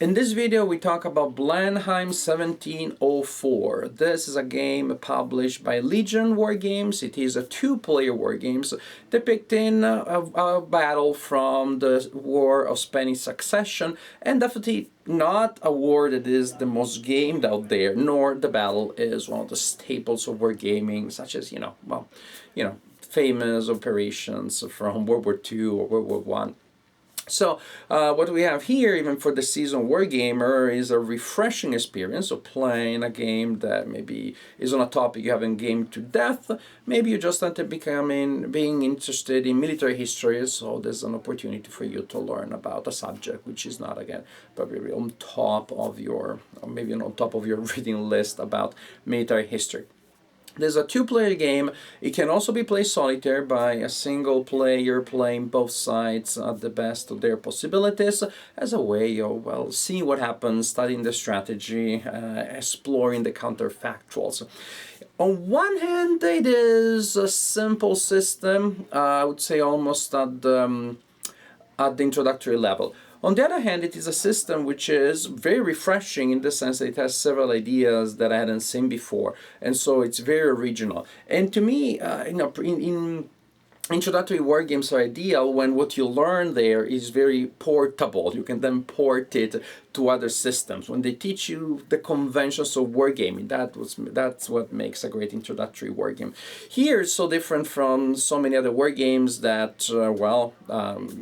In this video we talk about Blenheim 1704. This is a game published by Legion Wargames. It is a two-player wargames depicting a battle from the War of Spanish Succession, and definitely not a war that is the most gamed out there, nor the battle is one of the staples of wargaming, such as, famous operations from World War II or World War I. So what we have here, even for the seasoned wargamer, is a refreshing experience of playing a game that maybe is on a topic you haven't gamed to death. Maybe you just started being interested in military history, so there's an opportunity for you to learn about a subject which is not, again, probably on top of your, or maybe on top of your reading list about military history. There's a two-player game. It can also be played solitaire by a single player playing both sides at the best of their possibilities as a way of, well, seeing what happens, studying the strategy, exploring the counterfactuals. On one hand, it is a simple system, I would say almost at the introductory level. On the other hand, it is a system which is very refreshing in the sense that it has several ideas that I hadn't seen before, and so it's very original. And to me, in introductory wargames are ideal when what you learn there is very portable. You can then port it to other systems. When they teach you the conventions of wargaming, that's what makes a great introductory wargame. Here it's so different from so many other wargames that,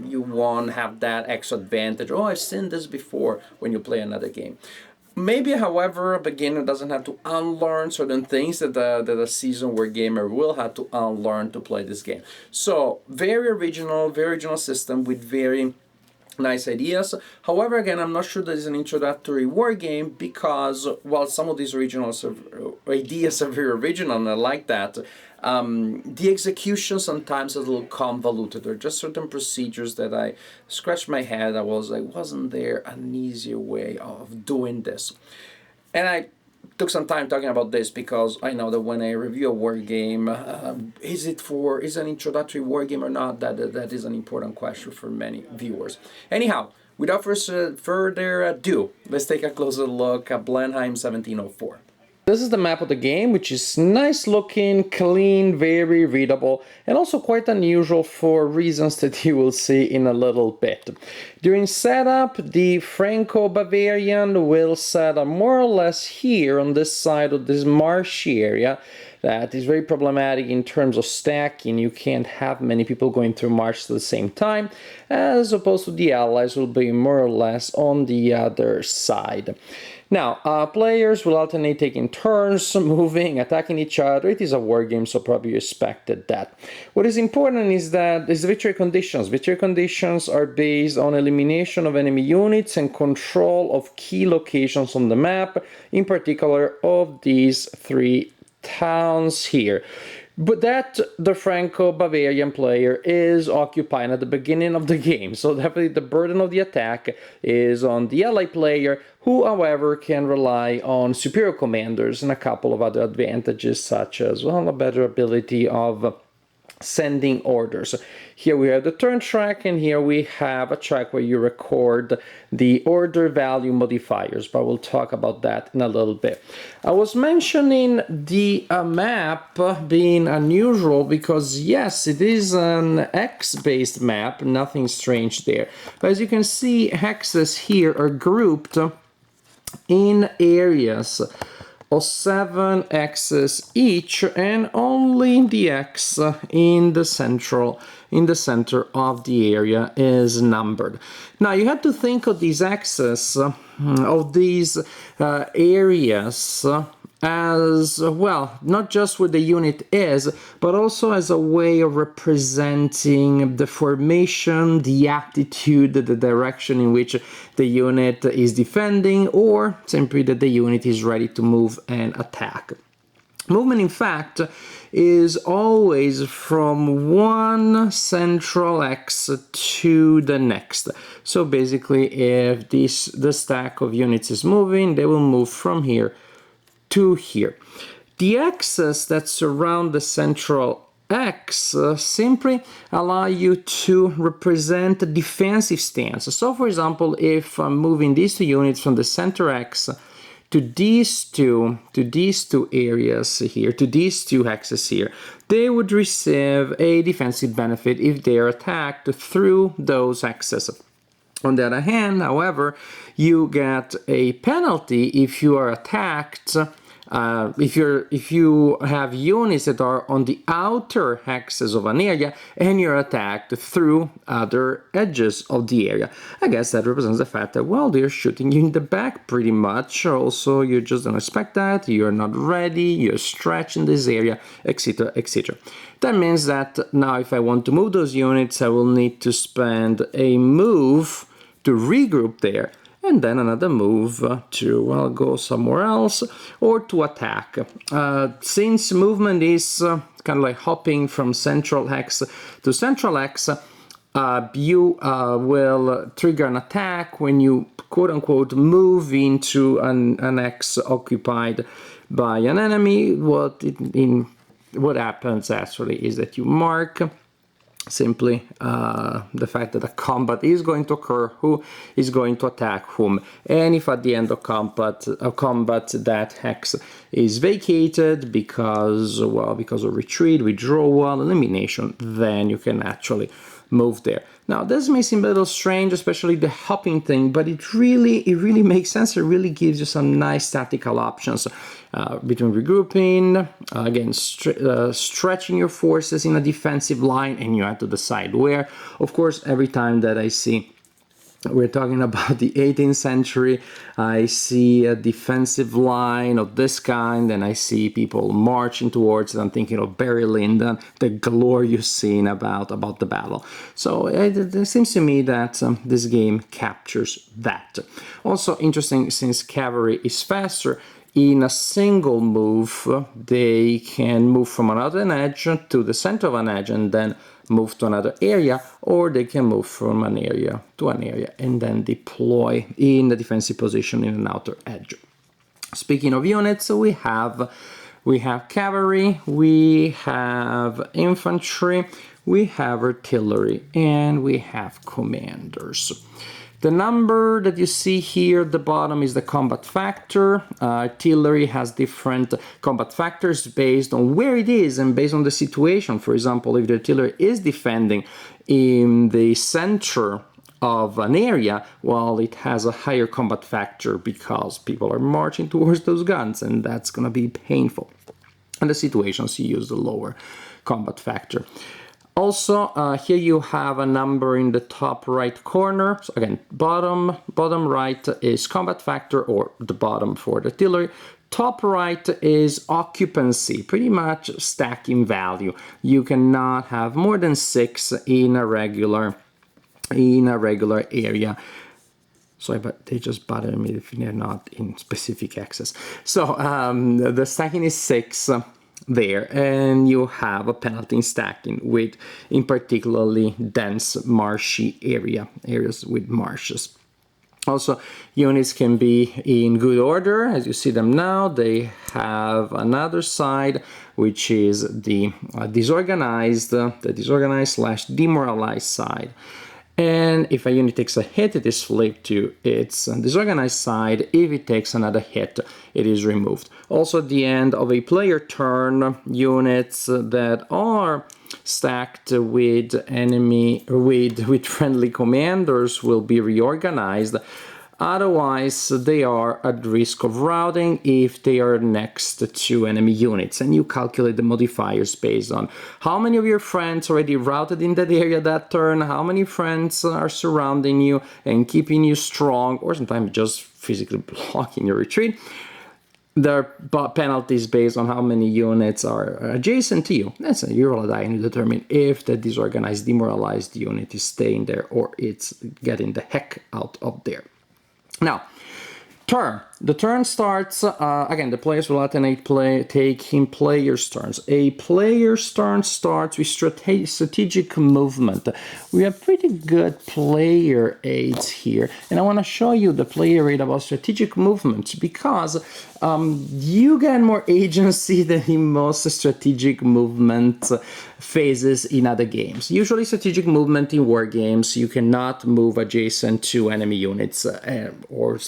you won't have that extra advantage. Oh, I've seen this before when you play another game. Maybe, however, a beginner doesn't have to unlearn certain things that a seasoned wargamer will have to unlearn to play this game. So, very original system with very nice ideas. However, again, I'm not sure that it's an introductory wargame because, while some of these ideas are very original and I like that, the execution sometimes is a little convoluted. There are just certain procedures that I scratched my head. I was like, wasn't there an easier way of doing this? And I took some time talking about this because I know that when I review a war game, is an introductory war game or not? That is an important question for many viewers. Anyhow, without further ado, let's take a closer look at Blenheim 1704. This is the map of the game, which is nice looking, clean, very readable, and also quite unusual for reasons that you will see in a little bit. During setup, the Franco-Bavarian will set up more or less here on this side of this marshy area. That is very problematic in terms of stacking. You can't have many people going through march at the same time, as opposed to the allies will be more or less on the other side. Now, players will alternate taking turns, moving, attacking each other. It is a war game, so probably you expected that. What is important is the victory conditions. Victory conditions are based on elimination of enemy units and control of key locations on the map, in particular of these three towns here. But that the Franco-Bavarian player is occupying at the beginning of the game, so definitely the burden of the attack is on the ally player, who, however, can rely on superior commanders and a couple of other advantages, such as, well, a better ability of sending orders. Here we have the turn track, and here we have a track where you record the order value modifiers, but we'll talk about that in a little bit. I was mentioning the map being unusual because, yes, it is an X-based map, nothing strange there. But as you can see, hexes here are grouped in areas of 7 X's each, and only the X in the center of the area is numbered. Now you have to think of these X's, of these areas, as, well, not just where the unit is, but also as a way of representing the formation, the attitude, the direction in which the unit is defending, or simply that the unit is ready to move and attack. Movement, in fact, is always from one central X to the next. So basically, if the stack of units is moving, they will move from here to here. The axes that surround the central X simply allow you to represent a defensive stance. So for example, if I'm moving these two units from the center X to these two areas here, to these two axes here, they would receive a defensive benefit if they are attacked through those axes. On the other hand, however, you get a penalty if you are attacked. If you have units that are on the outer axis of an area and you're attacked through other edges of the area. I guess that represents the fact that, well, they're shooting you in the back pretty much. Also, you just don't expect that, you're not ready, you're stretched in this area, etc., etc. That means that now if I want to move those units, I will need to spend a move to regroup there, and then another move to, well, go somewhere else or to attack. Since movement is kind of like hopping from central X to central X, you will trigger an attack when you quote-unquote move into an X occupied by an enemy. What happens actually is that you mark simply the fact that a combat is going to occur, who is going to attack whom, and if at the end of combat that hex is vacated because of retreat, withdrawal, elimination, then you can actually move there. Now this may seem a little strange, especially the hopping thing, but it really makes sense. It really gives you some nice tactical options between regrouping, again stretching your forces in a defensive line, and you have to decide where. Of course, every time that I see, we're talking about the 18th century, I see a defensive line of this kind, and I see people marching towards it. I'm thinking of Barry Lyndon, the glorious scene about the battle. So it seems to me that this game captures that. Also interesting, since cavalry is faster, in a single move, they can move from another edge to the center of an edge and then move to another area, or they can move from an area to an area and then deploy in the defensive position in an outer edge. Speaking of units, we have cavalry, we have infantry, we have artillery, and we have commanders. The number that you see here at the bottom is the combat factor. Artillery has different combat factors based on where it is and based on the situation. For example, if the artillery is defending in the center of an area, well, it has a higher combat factor because people are marching towards those guns, and that's going to be painful. And the situations, you use the lower combat factor. Also, here you have a number in the top right corner. So again, bottom right is combat factor, or the bottom for the artillery. Top right is occupancy, pretty much stacking value. You cannot have more than 6 in a regular area. Sorry, but they just bother me if they're not in specific axes. So the stacking is 6. There, and you have a penalty in stacking with, in particularly dense marshy areas with marshes. Also, units can be in good order as you see them now. They have another side, which is the disorganized slash demoralized side. And if a unit takes a hit, it is flipped to its disorganized side. If it takes another hit, it is removed. Also, at the end of a player turn, units that are stacked with friendly commanders will be reorganized. Otherwise, they are at risk of routing if they are next to enemy units. And you calculate the modifiers based on how many of your friends already routed in that area that turn, how many friends are surrounding you and keeping you strong, or sometimes just physically blocking your retreat. There are penalties based on how many units are adjacent to you. That's you roll a die and you determine if the disorganized, demoralized unit is staying there or it's getting the heck out of there. Now, turn. The turn starts, again, the players will alternate taking players' turns. A player's turn starts with strategic movement. We have pretty good player aids here, and I want to show you the player aid about strategic movement because you get more agency than in most strategic movement phases in other games. Usually strategic movement in war games, you cannot move adjacent to enemy units or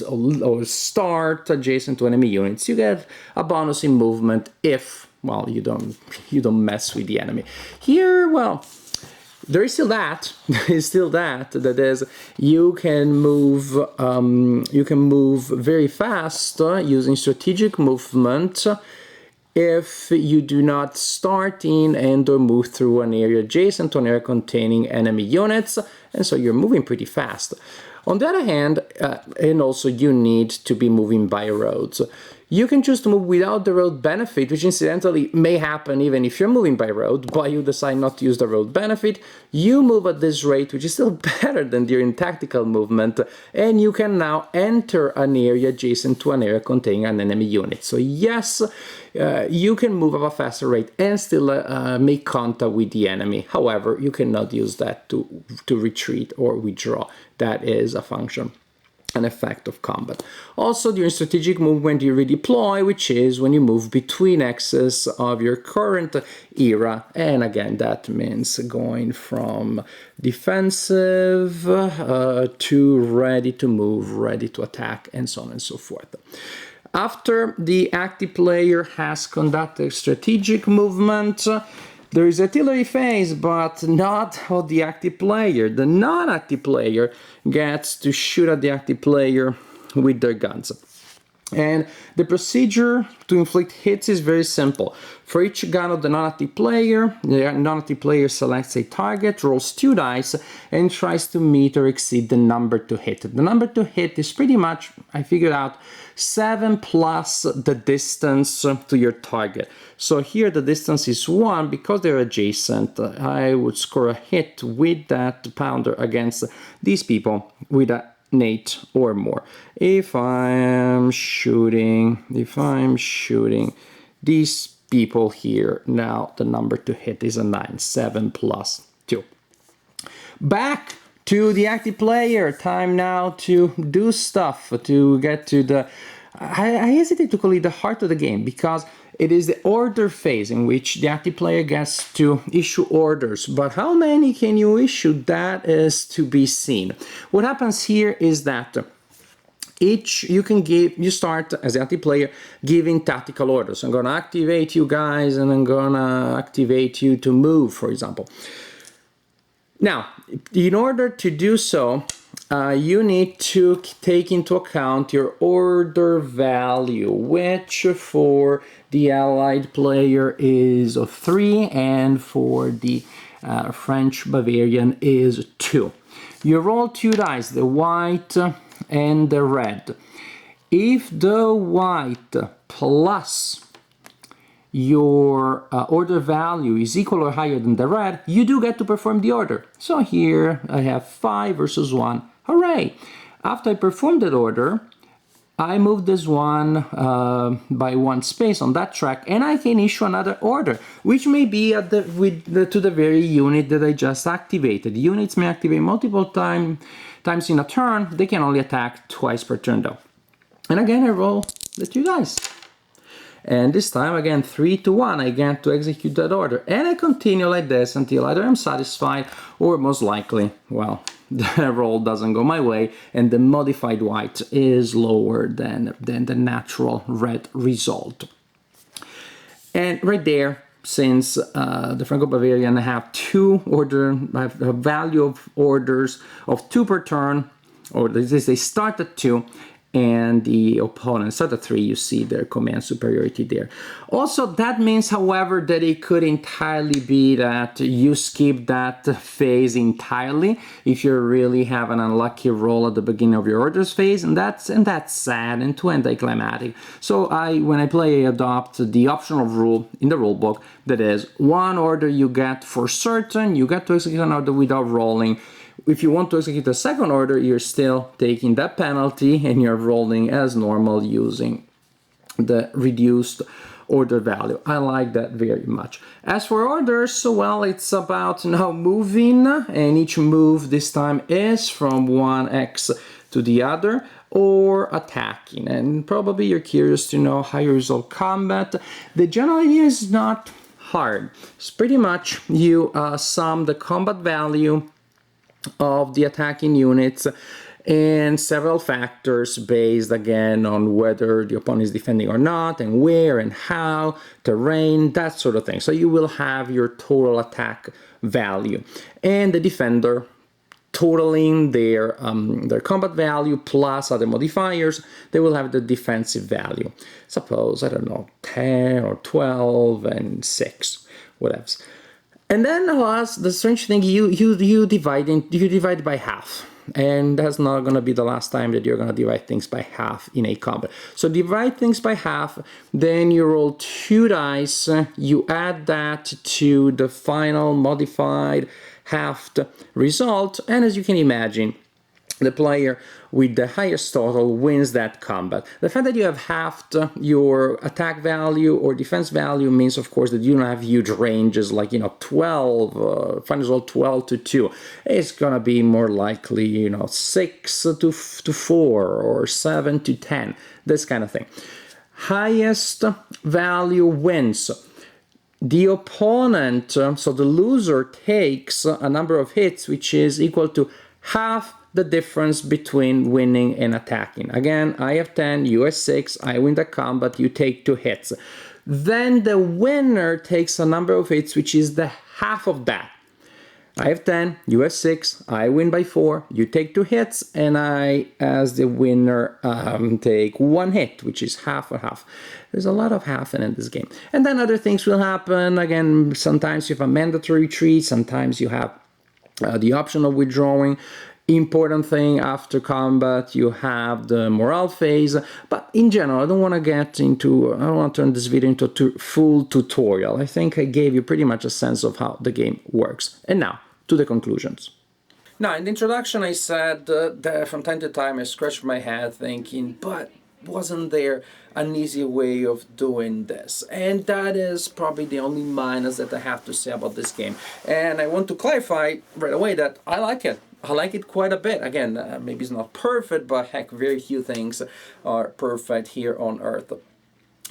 start adjacent to enemy units. You get a bonus in movement if, well, you don't mess with the enemy. Here, well, there is still that. There is still that. That is, you can move very fast using strategic movement if you do not start in and or move through an area adjacent to an area containing enemy units, and so you're moving pretty fast. On the other hand, and also you need to be moving by roads. You can choose to move without the road benefit, which incidentally may happen even if you're moving by road, but you decide not to use the road benefit. You move at this rate, which is still better than during tactical movement, and you can now enter an area adjacent to an area containing an enemy unit. So yes, you can move at a faster rate and still make contact with the enemy. However, you cannot use that to retreat or withdraw. That is a function, an effect of combat. Also, during strategic movement, you redeploy, which is when you move between axes of your current era. And again, that means going from defensive to ready to move, ready to attack, and so on and so forth. After the active player has conducted strategic movement, there is a Tillery Phase, but not of the active player. The non-active player gets to shoot at the active player with their guns. And the procedure to inflict hits is very simple. For each gun of the non-active player, the non-active player selects a target, rolls 2 dice, and tries to meet or exceed the number to hit. The number to hit is pretty much, I figured out, 7 plus the distance to your target. So here the distance is 1 because they're adjacent. I would score a hit with that pounder against these people with an 8 or more. If I'm shooting these people here, now the number to hit is a 9, 7 plus 2. Back to the active player. Time now to do stuff, to get to the, I hesitate to call it the heart of the game, because it is the order phase in which the active player gets to issue orders. But how many can you issue? That is to be seen. What happens here is that you start as the active player giving tactical orders. I'm going to activate you guys, and I'm going to activate you to move, for example. Now, in order to do so, you need to take into account your order value, which for the allied player is 3, and for the French Bavarian is 2. You roll 2 dice, the white and the red. If the white plus your order value is equal or higher than the red, you do get to perform the order. So here I have 5 versus 1. Hooray! After I perform that order, I move this one by 1 space on that track, and I can issue another order, which may be to the very unit that I just activated. Units may activate multiple times in a turn. They can only attack twice per turn, though. And again, I roll the 2 dice. And this time, again, 3 to 1, I get to execute that order. And I continue like this until either I'm satisfied or most likely, well, the roll doesn't go my way and the modified white is lower than the natural red result. And right there, since the Franco-Bavarian have a value of orders of 2 per turn, or they start at 2, and the opponent start at 3, you see their command superiority there. Also, that means, however, that it could entirely be that you skip that phase entirely if you really have an unlucky roll at the beginning of your orders phase, and that's sad and too anticlimactic. So when I play, I adopt the optional rule in the rule book, that is, 1 order you get for certain, you get to execute an order without rolling. If you want to execute a second order, you're still taking that penalty and you're rolling as normal using the reduced order value. I like that very much. As for orders, well, it's about now moving, and each move this time is from one X to the other, or attacking. And probably you're curious to know how you resolve combat. The general idea is not hard. It's pretty much you sum the combat value of the attacking units and several factors based again on whether the opponent is defending or not, and where and how, terrain, that sort of thing. So you will have your total attack value, and the defender totaling their combat value plus other modifiers, they will have the defensive value. Suppose, I don't know, 10 or 12 and 6, whatever. And then the strange thing, you divide by half. And that's not going to be the last time that you're going to divide things by half in a combat. So divide things by half, then you roll 2 dice, you add that to the final modified halved result, and as you can imagine, the player with the highest total wins that combat. The fact that you have halved your attack value or defense value means, of course, that you don't have huge ranges like, 12, final result 12 to 2. It's gonna be more likely, 6 to 4 or 7 to 10, this kind of thing. Highest value wins. The opponent, so the loser, takes a number of hits which is equal to half the difference between winning and attacking. Again, I have 10, you have 6, I win the combat, you take 2 hits. Then the winner takes a number of hits which is the half of that. I have 10, you have 6, I win by 4, you take 2 hits, and I, as the winner, take 1 hit, which is half and half. There's a lot of half in this game. And then other things will happen. Again, sometimes you have a mandatory retreat, sometimes you have the option of withdrawing. Important thing after combat, you have the morale phase, but in general, I don't want to turn this video into a full tutorial. I think I gave you pretty much a sense of how the game works. And now, to the conclusions. Now, in the introduction, I said that from time to time I scratched my head thinking, but wasn't there an easy way of doing this? And that is probably the only minus that I have to say about this game. And I want to clarify right away that I like it. I like it quite a bit. Again, maybe it's not perfect, but heck, very few things are perfect here on Earth.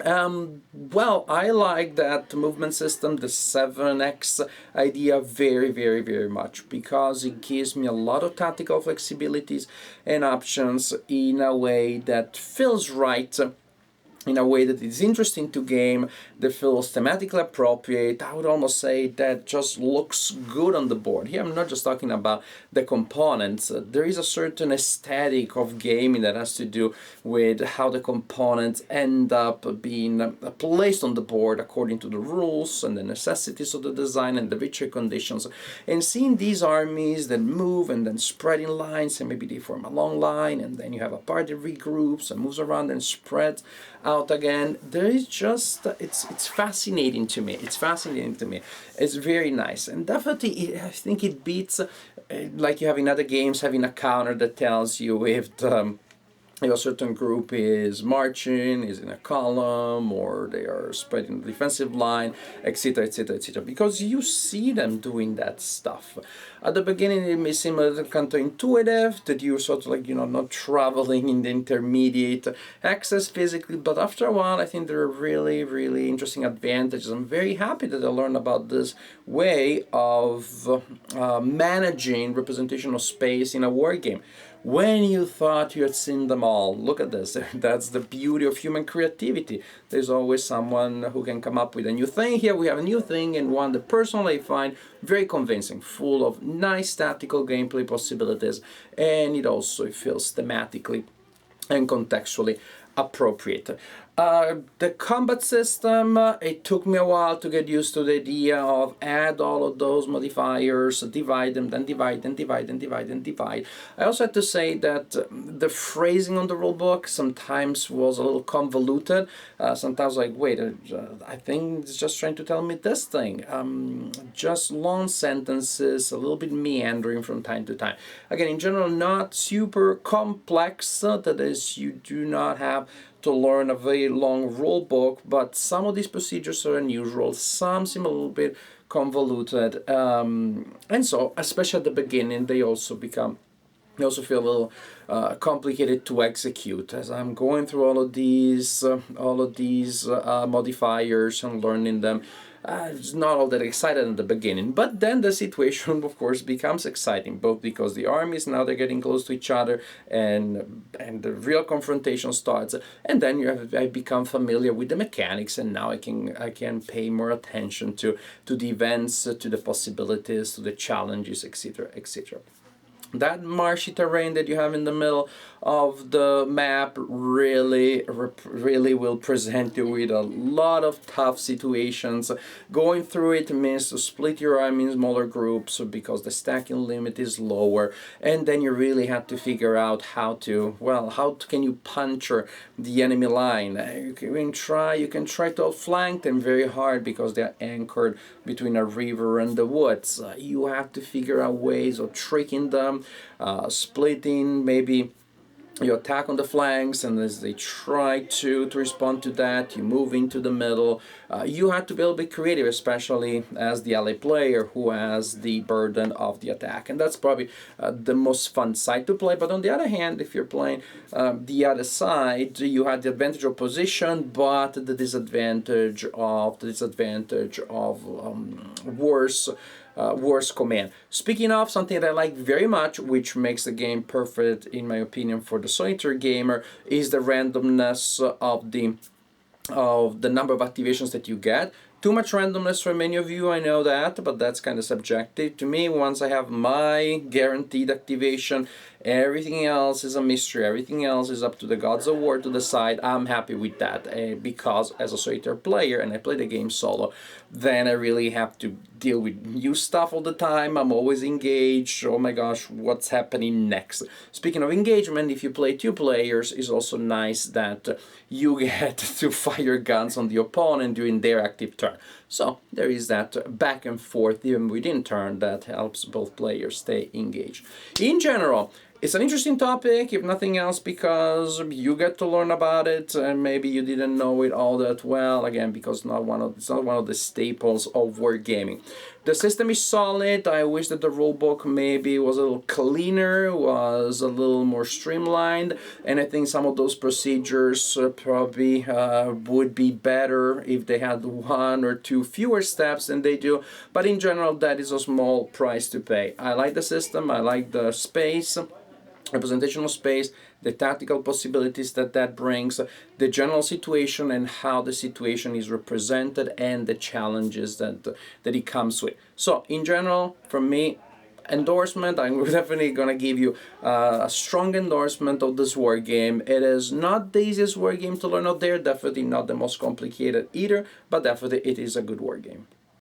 Well, I like that movement system, the 7x idea, very, very, very much, because it gives me a lot of tactical flexibilities and options in a way that feels right, in a way that is interesting to game, that feels thematically appropriate. I would almost say that just looks good on the board. Here I'm not just talking about the components. There is a certain aesthetic of gaming that has to do with how the components end up being placed on the board according to the rules and the necessities of the design and the victory conditions. And seeing these armies that move and then spread in lines, and maybe they form a long line, and then you have a party regroups and moves around and spreads out again. There is just, it's fascinating to me. It's fascinating to me. It's very nice, and definitely I think it beats like you have in other games, having a counter that tells you if the a certain group is marching, is in a column, or they are spreading the defensive line, etc., etc., etc. Because you see them doing that stuff. At the beginning, it may seem a little counterintuitive that you're sort of like, not traveling in the intermediate axis physically, but after a while, I think there are really, really interesting advantages. I'm very happy that I learned about this way of managing representation of space in a war game. When you thought you had seen them all, look at this. That's the beauty of human creativity. There's always someone who can come up with a new thing. Here we have a new thing, and one that personally I find very convincing, full of nice tactical gameplay possibilities, and it also feels thematically and contextually appropriate. The combat system, it took me a while to get used to the idea of add all of those modifiers, divide them, then divide, and divide, and divide, and divide. I also had to say that the phrasing on the rulebook sometimes was a little convoluted. Sometimes like, wait, I think it's just trying to tell me this thing. Just long sentences, a little bit meandering from time to time. Again, in general, not super complex. That is, you do not have to learn a very long rule book, but some of these procedures are unusual, some seem a little bit convoluted, and so, especially at the beginning, they also become I also feel a little complicated to execute as I'm going through all of these modifiers and learning them. It's not all that excited in the beginning, but then the situation, of course, becomes exciting, both because the armies now they're getting close to each other, and the real confrontation starts, and then I become familiar with the mechanics, and now I can pay more attention to the events, to the possibilities, to the challenges, etc., etc. That marshy terrain that you have in the middle of the map really will present you with a lot of tough situations. Going through it means to split your army in smaller groups because the stacking limit is lower, and then you really have to figure out how can you puncture the enemy line. You can try to outflank them very hard because they're anchored between a river and the woods. You have to figure out ways of tricking them, splitting. Maybe you attack on the flanks, and as they try to respond to that, you move into the middle. You have to be a little bit creative, especially as the ally player who has the burden of the attack, and that's probably the most fun side to play. But on the other hand, if you're playing the other side, you have the advantage of position, but the disadvantage of worse command. Speaking of something that I like very much, which makes the game perfect in my opinion for the solitaire gamer, is the randomness of the number of activations that you get. Too much randomness for many of you, I know that, but that's kind of subjective. To me, once I have my guaranteed activation, everything else is a mystery. Everything else is up to the gods of war to decide. I'm happy with that because as a solitaire player, and I play the game solo, then I really have to deal with new stuff all the time. I'm always engaged. Oh my gosh, what's happening next? Speaking of engagement, if you play two players, it's also nice that you get to fire guns on the opponent during their active turn. So there is that back and forth even within turn that helps both players stay engaged. In general, it's an interesting topic, if nothing else, because you get to learn about it, and maybe you didn't know it all that well. Again, because it's not one of the staples of wargaming. The system is solid. I wish that the rulebook maybe was a little cleaner, was a little more streamlined, and I think some of those procedures probably would be better if they had one or two fewer steps than they do. But in general, that is a small price to pay. I like the system. I like the space. Representational space, the tactical possibilities that brings, the general situation and how the situation is represented, and the challenges that it comes with. So in general, for me, endorsement, I'm definitely gonna give you a strong endorsement of this war game. It is not the easiest war game to learn out there, definitely not the most complicated either, but definitely it is a good war game.